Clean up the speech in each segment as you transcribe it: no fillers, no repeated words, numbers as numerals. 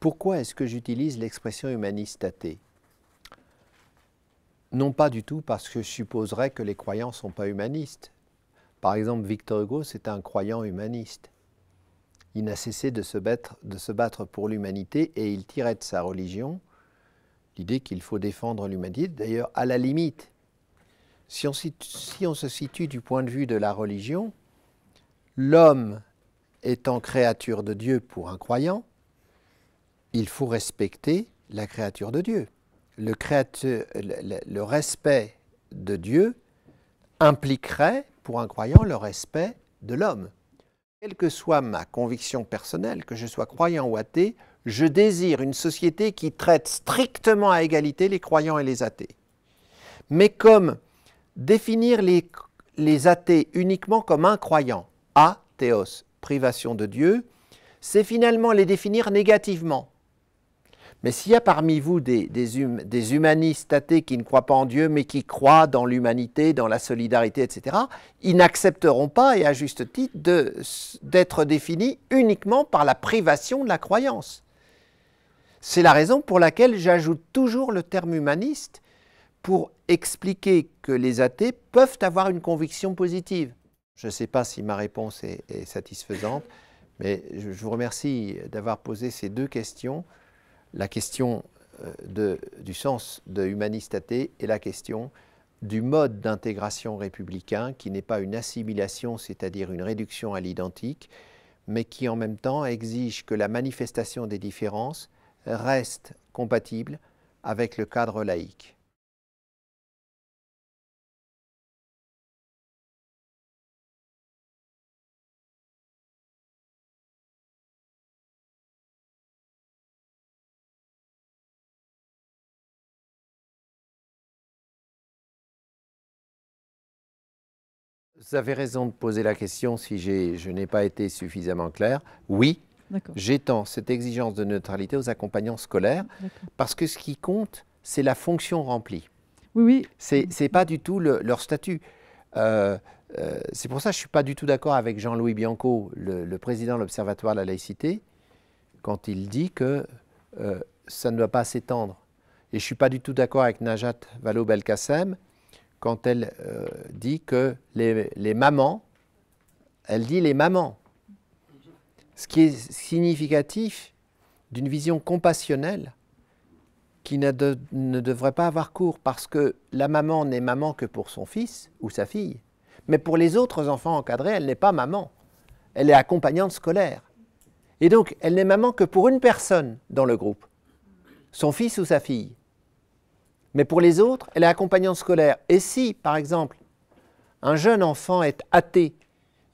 Pourquoi est-ce que j'utilise l'expression humaniste athée? Non pas du tout parce que je supposerais que les croyants ne sont pas humanistes. Par exemple, Victor Hugo, c'est un croyant humaniste. Il n'a cessé de se battre pour l'humanité et il tirait de sa religion l'idée qu'il faut défendre l'humanité. D'ailleurs, à la limite, si on se situe du point de vue de la religion, l'homme étant créature de Dieu pour un croyant, il faut respecter la créature de Dieu. Le respect de Dieu impliquerait, pour un croyant, le respect de l'homme. Quelle que soit ma conviction personnelle, que je sois croyant ou athée, je désire une société qui traite strictement à égalité les croyants et les athées. Mais comme définir les athées uniquement comme incroyants, athéos, privation de Dieu, c'est finalement les définir négativement. Mais s'il y a parmi vous des humanistes athées qui ne croient pas en Dieu, mais qui croient dans l'humanité, dans la solidarité, etc., ils n'accepteront pas, et à juste titre, d'être définis uniquement par la privation de la croyance. C'est la raison pour laquelle j'ajoute toujours le terme humaniste pour expliquer que les athées peuvent avoir une conviction positive. Je ne sais pas si ma réponse est satisfaisante, mais je vous remercie d'avoir posé ces deux questions. La question du sens de humaniste athée et la question du mode d'intégration républicain qui n'est pas une assimilation, c'est-à-dire une réduction à l'identique, mais qui en même temps exige que la manifestation des différences reste compatible avec le cadre laïque. Vous avez raison de poser la question si je n'ai pas été suffisamment clair. Oui, j'étends cette exigence de neutralité aux accompagnants scolaires parce que ce qui compte, c'est la fonction remplie. Oui. C'est pas du tout leur statut. C'est pour ça que je ne suis pas du tout d'accord avec Jean-Louis Bianco, le président de l'Observatoire de la laïcité, quand il dit que ça ne doit pas s'étendre. Et je ne suis pas du tout d'accord avec Najat Vallaud-Belkacem, quand elle dit que les mamans, elle dit les mamans. Ce qui est significatif d'une vision compassionnelle qui ne devrait pas avoir cours, parce que la maman n'est maman que pour son fils ou sa fille. Mais pour les autres enfants encadrés, elle n'est pas maman. Elle est accompagnante scolaire. Et donc, elle n'est maman que pour une personne dans le groupe, son fils ou sa fille. Mais pour les autres, elle est accompagnante scolaire. Et si, par exemple, un jeune enfant est athée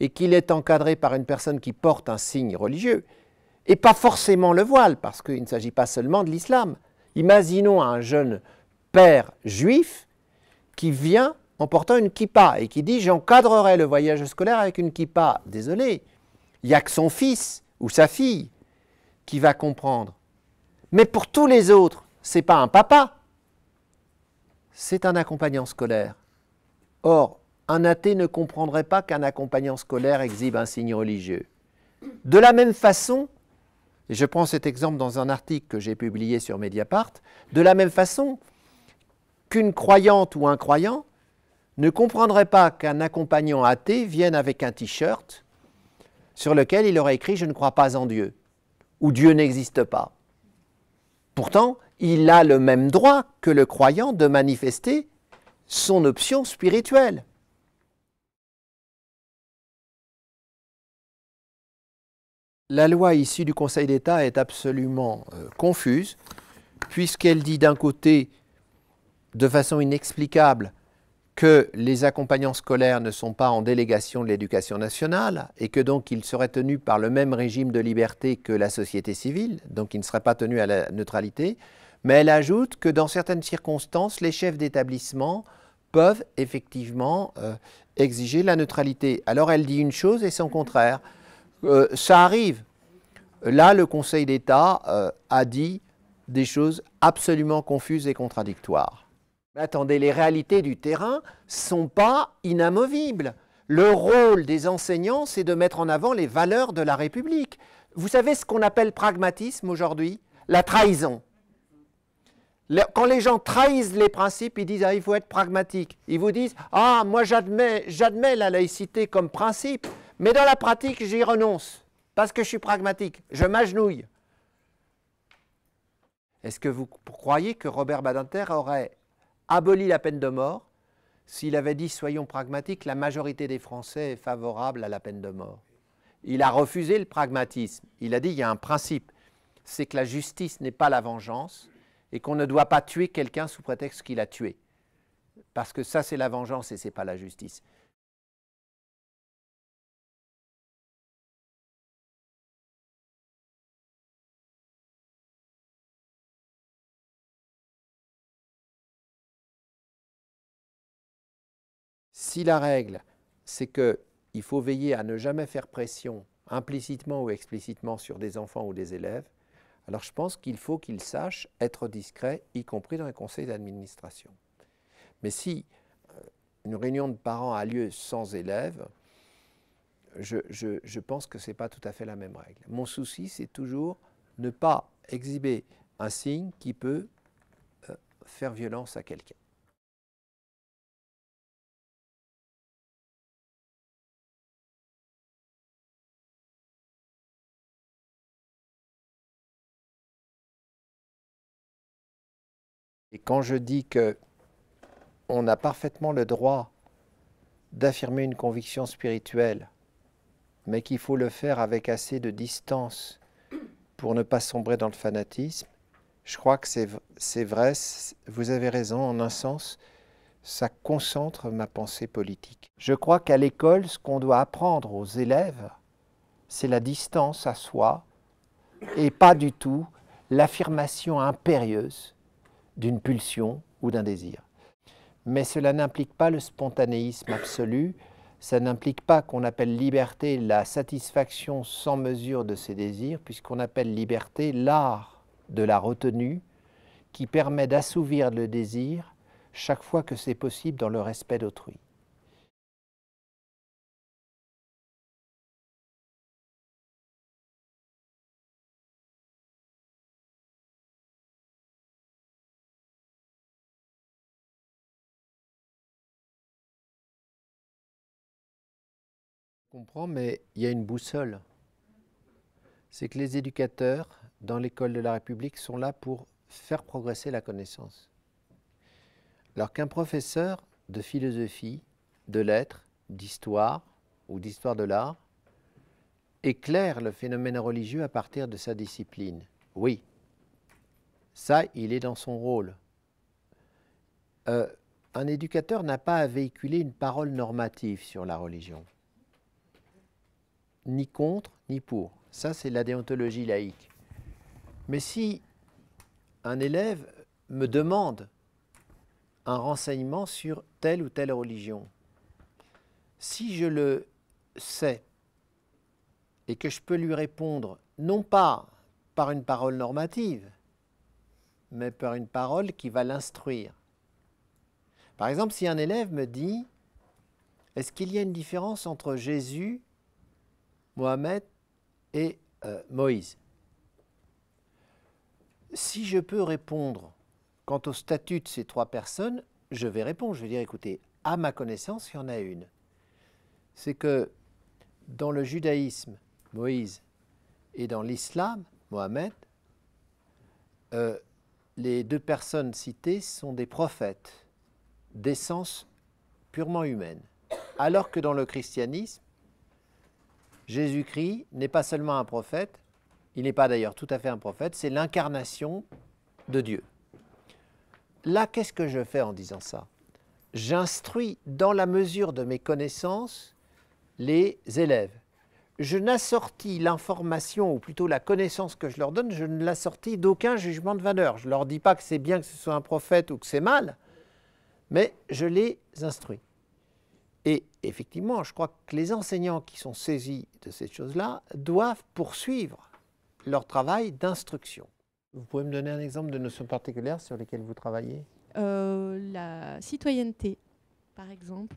et qu'il est encadré par une personne qui porte un signe religieux, et pas forcément le voile, parce qu'il ne s'agit pas seulement de l'islam. Imaginons un jeune père juif qui vient en portant une kippa et qui dit « j'encadrerai le voyage scolaire avec une kippa ». Désolé, il n'y a que son fils ou sa fille qui va comprendre. Mais pour tous les autres, ce n'est pas un papa. C'est un accompagnant scolaire. Or, un athée ne comprendrait pas qu'un accompagnant scolaire exhibe un signe religieux. De la même façon, et je prends cet exemple dans un article que j'ai publié sur Mediapart, de la même façon qu'une croyante ou un croyant ne comprendrait pas qu'un accompagnant athée vienne avec un t-shirt sur lequel il aurait écrit « Je ne crois pas en Dieu » ou « Dieu n'existe pas ». Pourtant, il a le même droit que le croyant de manifester son option spirituelle. La loi issue du Conseil d'État est absolument confuse, puisqu'elle dit d'un côté, de façon inexplicable, que les accompagnants scolaires ne sont pas en délégation de l'éducation nationale et que donc ils seraient tenus par le même régime de liberté que la société civile, donc ils ne seraient pas tenus à la neutralité. Mais elle ajoute que dans certaines circonstances, les chefs d'établissement peuvent effectivement exiger la neutralité. Alors elle dit une chose et son contraire. Ça arrive. Là, le Conseil d'État a dit des choses absolument confuses et contradictoires. Mais attendez, les réalités du terrain ne sont pas inamovibles. Le rôle des enseignants, c'est de mettre en avant les valeurs de la République. Vous savez ce qu'on appelle pragmatisme aujourd'hui ? La trahison. Quand les gens trahissent les principes, ils disent « ah, il faut être pragmatique ». Ils vous disent « ah, moi j'admets la laïcité comme principe, mais dans la pratique, j'y renonce, parce que je suis pragmatique, je m'agenouille ». Est-ce que vous croyez que Robert Badinter aurait aboli la peine de mort s'il avait dit « soyons pragmatiques, la majorité des Français est favorable à la peine de mort ». Il a refusé le pragmatisme. Il a dit « il y a un principe, c'est que la justice n'est pas la vengeance et qu'on ne doit pas tuer quelqu'un sous prétexte qu'il a tué. Parce que ça, c'est la vengeance et ce n'est pas la justice ». Si la règle, c'est qu'il faut veiller à ne jamais faire pression implicitement ou explicitement sur des enfants ou des élèves, alors je pense qu'il faut qu'ils sachent être discrets, y compris dans les conseils d'administration. Mais si une réunion de parents a lieu sans élèves, je pense que ce n'est pas tout à fait la même règle. Mon souci, c'est toujours ne pas exhiber un signe qui peut faire violence à quelqu'un. Et quand je dis qu'on a parfaitement le droit d'affirmer une conviction spirituelle, mais qu'il faut le faire avec assez de distance pour ne pas sombrer dans le fanatisme, je crois que c'est vrai, vous avez raison, en un sens, ça concentre ma pensée politique. Je crois qu'à l'école, ce qu'on doit apprendre aux élèves, c'est la distance à soi et pas du tout l'affirmation impérieuse d'une pulsion ou d'un désir. Mais cela n'implique pas le spontanéisme absolu, ça n'implique pas qu'on appelle liberté la satisfaction sans mesure de ses désirs, puisqu'on appelle liberté l'art de la retenue qui permet d'assouvir le désir chaque fois que c'est possible dans le respect d'autrui. Je comprends, mais il y a une boussole. C'est que les éducateurs dans l'école de la République sont là pour faire progresser la connaissance. Alors qu'un professeur de philosophie, de lettres, d'histoire ou d'histoire de l'art éclaire le phénomène religieux à partir de sa discipline. Oui, ça, il est dans son rôle. Un éducateur n'a pas à véhiculer une parole normative sur la religion. Ni contre, ni pour. Ça, c'est la déontologie laïque. Mais si un élève me demande un renseignement sur telle ou telle religion, si je le sais et que je peux lui répondre non pas par une parole normative, mais par une parole qui va l'instruire. Par exemple, si un élève me dit « Est-ce qu'il y a une différence entre Jésus, Mohamed et Moïse ?» Si je peux répondre quant au statut de ces trois personnes, je vais répondre. Je vais dire, écoutez, à ma connaissance, il y en a une. C'est que dans le judaïsme, Moïse, et dans l'islam, Mohamed, les deux personnes citées sont des prophètes d'essence purement humaine. Alors que dans le christianisme, Jésus-Christ n'est pas seulement un prophète, il n'est pas d'ailleurs tout à fait un prophète, c'est l'incarnation de Dieu. Là, qu'est-ce que je fais en disant ça? J'instruis dans la mesure de mes connaissances les élèves. Je n'assortis l'information, ou plutôt la connaissance que je leur donne, je ne l'assortis d'aucun jugement de valeur. Je ne leur dis pas que c'est bien que ce soit un prophète ou que c'est mal, mais je les instruis. Et effectivement, je crois que les enseignants qui sont saisis de ces choses-là doivent poursuivre leur travail d'instruction. Vous pouvez me donner un exemple de notions particulières sur lesquelles vous travaillez? La citoyenneté, par exemple.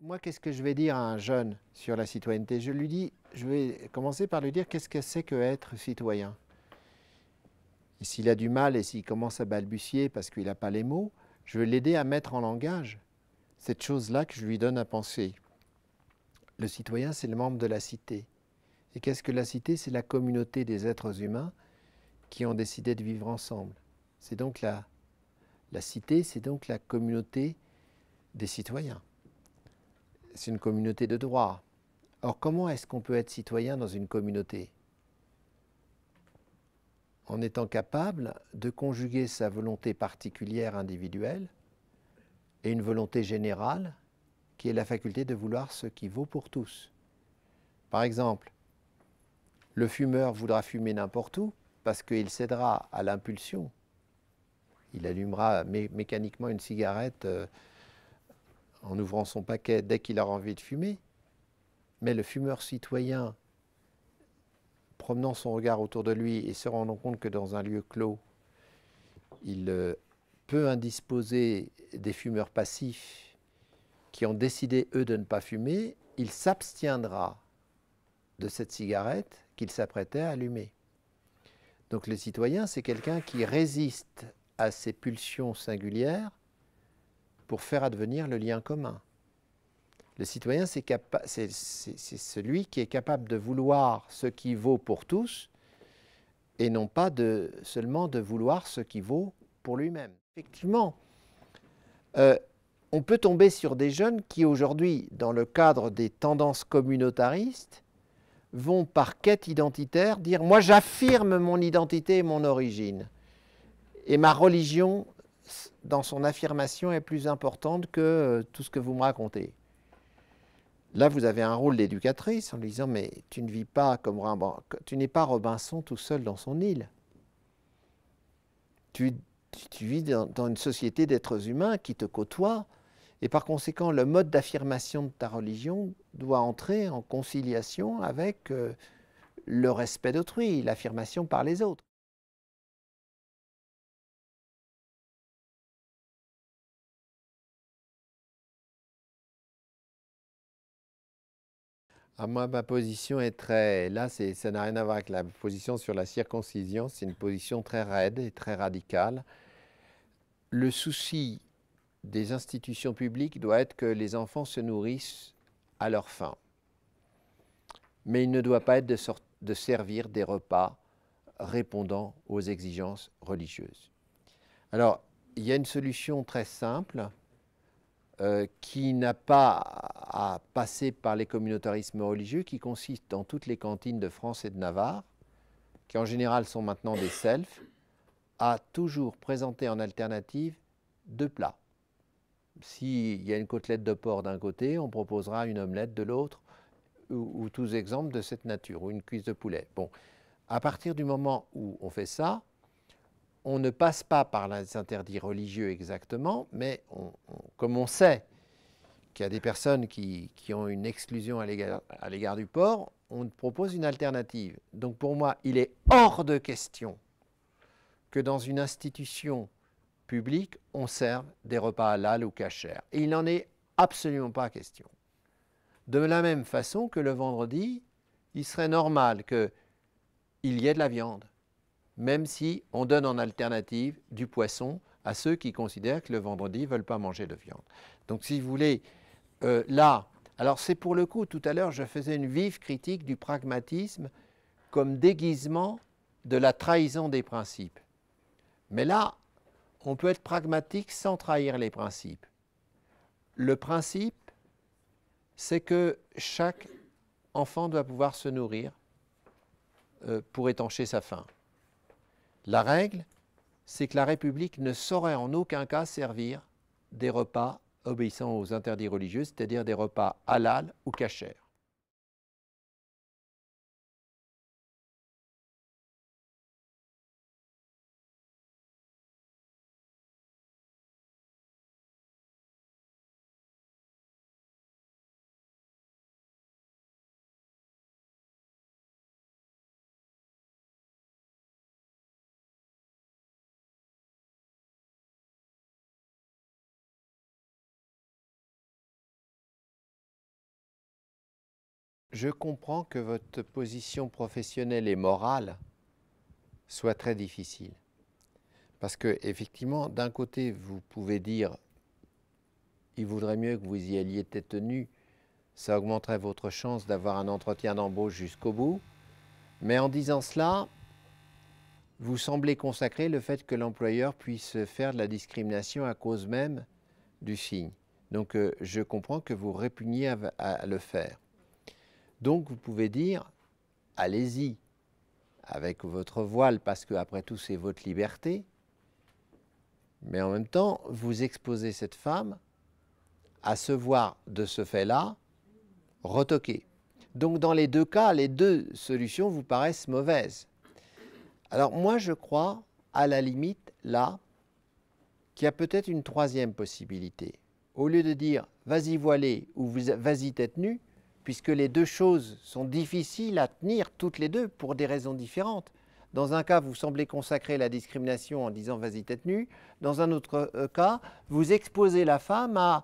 Moi, qu'est-ce que je vais dire à un jeune sur la citoyenneté? Je vais commencer par lui dire qu'est-ce que c'est qu'être citoyen. Et s'il a du mal et s'il commence à balbutier parce qu'il n'a pas les mots, je veux l'aider à mettre en langage cette chose-là que je lui donne à penser. Le citoyen, c'est le membre de la cité. Et qu'est-ce que la cité? C'est la communauté des êtres humains qui ont décidé de vivre ensemble. C'est donc la cité, c'est donc la communauté des citoyens. C'est une communauté de droit. Or, comment est-ce qu'on peut être citoyen dans une communauté? En étant capable de conjuguer sa volonté particulière individuelle et une volonté générale qui est la faculté de vouloir ce qui vaut pour tous. Par exemple, le fumeur voudra fumer n'importe où parce qu'il cédera à l'impulsion. Il allumera mécaniquement une cigarette en ouvrant son paquet dès qu'il aura envie de fumer. Mais le fumeur citoyen, promenant son regard autour de lui et se rendant compte que dans un lieu clos, il peut indisposer des fumeurs passifs qui ont décidé, eux, de ne pas fumer, il s'abstiendra de cette cigarette qu'il s'apprêtait à allumer. Donc le citoyen, c'est quelqu'un qui résiste à ses pulsions singulières pour faire advenir le lien commun. Le citoyen, c'est celui qui est capable de vouloir ce qui vaut pour tous et non pas seulement de vouloir ce qui vaut pour lui-même. Effectivement, on peut tomber sur des jeunes qui aujourd'hui, dans le cadre des tendances communautaristes, vont par quête identitaire dire « moi j'affirme mon identité et mon origine et ma religion dans son affirmation est plus importante que tout ce que vous me racontez ». Là, vous avez un rôle d'éducatrice en lui disant « mais tu ne vis pas comme tu n'es pas Robinson tout seul dans son île. Tu vis dans une société d'êtres humains qui te côtoient et par conséquent, le mode d'affirmation de ta religion doit entrer en conciliation avec le respect d'autrui, l'affirmation par les autres. » Moi, ma position est très... Là, ça n'a rien à voir avec la position sur la circoncision. C'est une position très raide et très radicale. Le souci des institutions publiques doit être que les enfants se nourrissent à leur faim. Mais il ne doit pas être de servir des repas répondant aux exigences religieuses. Alors, il y a une solution très simple qui n'a pas à passer par les communautarismes religieux, qui consiste dans toutes les cantines de France et de Navarre, qui en général sont maintenant des selfs, à toujours présenter en alternative 2 plats. S'il y a une côtelette de porc d'un côté, on proposera une omelette de l'autre, ou tous exemples de cette nature, ou une cuisse de poulet. Bon, à partir du moment où on fait ça, on ne passe pas par les interdits religieux exactement, mais comme on sait qu'il y a des personnes qui ont une exclusion à l'égard du porc, on propose une alternative. Donc pour moi, il est hors de question que dans une institution publique, on serve des repas halal ou kasher. Et il n'en est absolument pas question. De la même façon que le vendredi, il serait normal qu'il y ait de la viande, même si on donne en alternative du poisson à ceux qui considèrent que le vendredi ne veulent pas manger de viande. Donc si vous voulez, là, alors c'est pour le coup, tout à l'heure, je faisais une vive critique du pragmatisme comme déguisement de la trahison des principes. Mais là, on peut être pragmatique sans trahir les principes. Le principe, c'est que chaque enfant doit pouvoir se nourrir pour étancher sa faim. La règle, c'est que la République ne saurait en aucun cas servir des repas obéissant aux interdits religieux, c'est-à-dire des repas halal ou kasher. Je comprends que votre position professionnelle et morale soit très difficile. Parce que, effectivement, d'un côté, vous pouvez dire il vaudrait mieux que vous y alliez tête nue, ça augmenterait votre chance d'avoir un entretien d'embauche jusqu'au bout. Mais en disant cela, vous semblez consacrer le fait que l'employeur puisse faire de la discrimination à cause même du signe. Donc, je comprends que vous répugniez à le faire. Donc, vous pouvez dire, allez-y avec votre voile, parce qu'après tout, c'est votre liberté. Mais en même temps, vous exposez cette femme à se voir de ce fait-là retoquée. Donc, dans les deux cas, les deux solutions vous paraissent mauvaises. Alors, moi, je crois, à la limite, là, qu'il y a peut-être une troisième possibilité. Au lieu de dire « vas-y voilé » ou « vas-y tête nue », puisque les deux choses sont difficiles à tenir toutes les deux pour des raisons différentes. Dans un cas, vous semblez consacrer la discrimination en disant « vas-y tête nue ». Dans un autre cas, vous exposez la femme à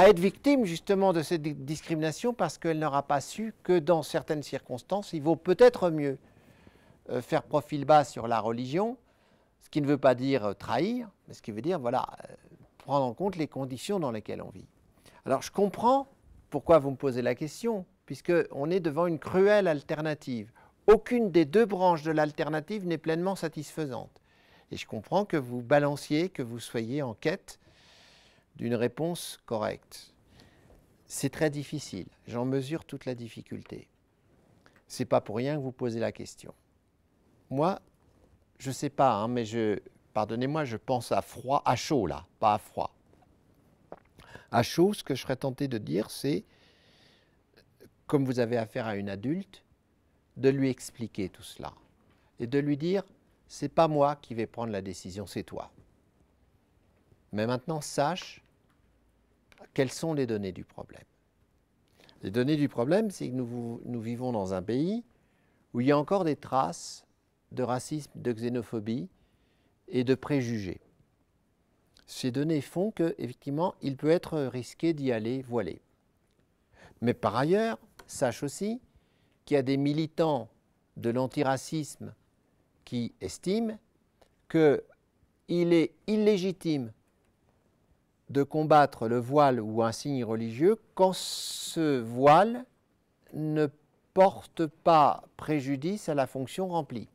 être victime justement de cette discrimination parce qu'elle n'aura pas su que dans certaines circonstances, il vaut peut-être mieux faire profil bas sur la religion, ce qui ne veut pas dire trahir, mais ce qui veut dire, voilà, prendre en compte les conditions dans lesquelles on vit. Alors, je comprends pourquoi vous me posez la question, puisqu'on est devant une cruelle alternative. Aucune des deux branches de l'alternative n'est pleinement satisfaisante. Et je comprends que vous balanciez, que vous soyez en quête d'une réponse correcte. C'est très difficile, j'en mesure toute la difficulté. Ce n'est pas pour rien que vous posez la question. Moi, je ne sais pas, hein, mais pardonnez-moi, je pense à froid, à chaud là, pas à froid. À chaud, ce que je serais tenté de dire, c'est, comme vous avez affaire à une adulte, de lui expliquer tout cela et de lui dire, c'est pas moi qui vais prendre la décision, c'est toi. Mais maintenant, sache quelles sont les données du problème. Les données du problème, c'est que nous vivons dans un pays où il y a encore des traces de racisme, de xénophobie et de préjugés. Ces données font qu'effectivement, il peut être risqué d'y aller voilé. Mais par ailleurs, sache aussi qu'il y a des militants de l'antiracisme qui estiment qu'il est illégitime de combattre le voile ou un signe religieux quand ce voile ne porte pas préjudice à la fonction remplie.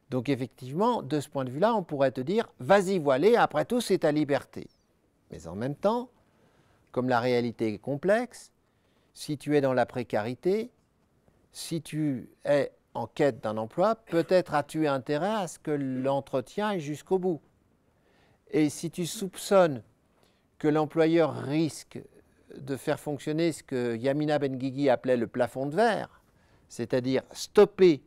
Donc effectivement, de ce point de vue-là, on pourrait te dire « vas-y voilé, après tout, c'est ta liberté ». Mais en même temps, comme la réalité est complexe, si tu es dans la précarité, si tu es en quête d'un emploi, peut-être as-tu intérêt à ce que l'entretien aille jusqu'au bout. Et si tu soupçonnes que l'employeur risque de faire fonctionner ce que Yamina Benguigui appelait le plafond de verre, c'est-à-dire stopper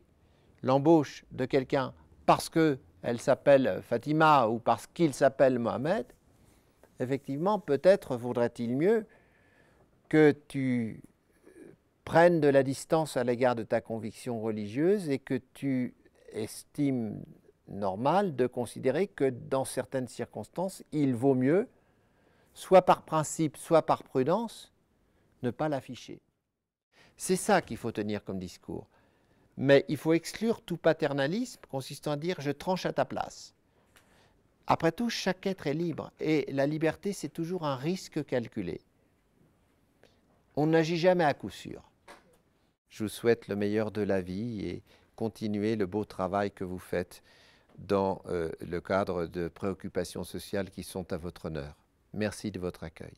l'embauche de quelqu'un parce qu'elle s'appelle Fatima ou parce qu'il s'appelle Mohamed, effectivement, peut-être vaudrait-il mieux que tu prennes de la distance à l'égard de ta conviction religieuse et que tu estimes normal de considérer que dans certaines circonstances, il vaut mieux, soit par principe, soit par prudence, ne pas l'afficher. C'est ça qu'il faut tenir comme discours. Mais il faut exclure tout paternalisme consistant à dire « je tranche à ta place ». Après tout, chaque être est libre et la liberté, c'est toujours un risque calculé. On n'agit jamais à coup sûr. Je vous souhaite le meilleur de la vie et continuez le beau travail que vous faites dans le cadre de préoccupations sociales qui sont à votre honneur. Merci de votre accueil.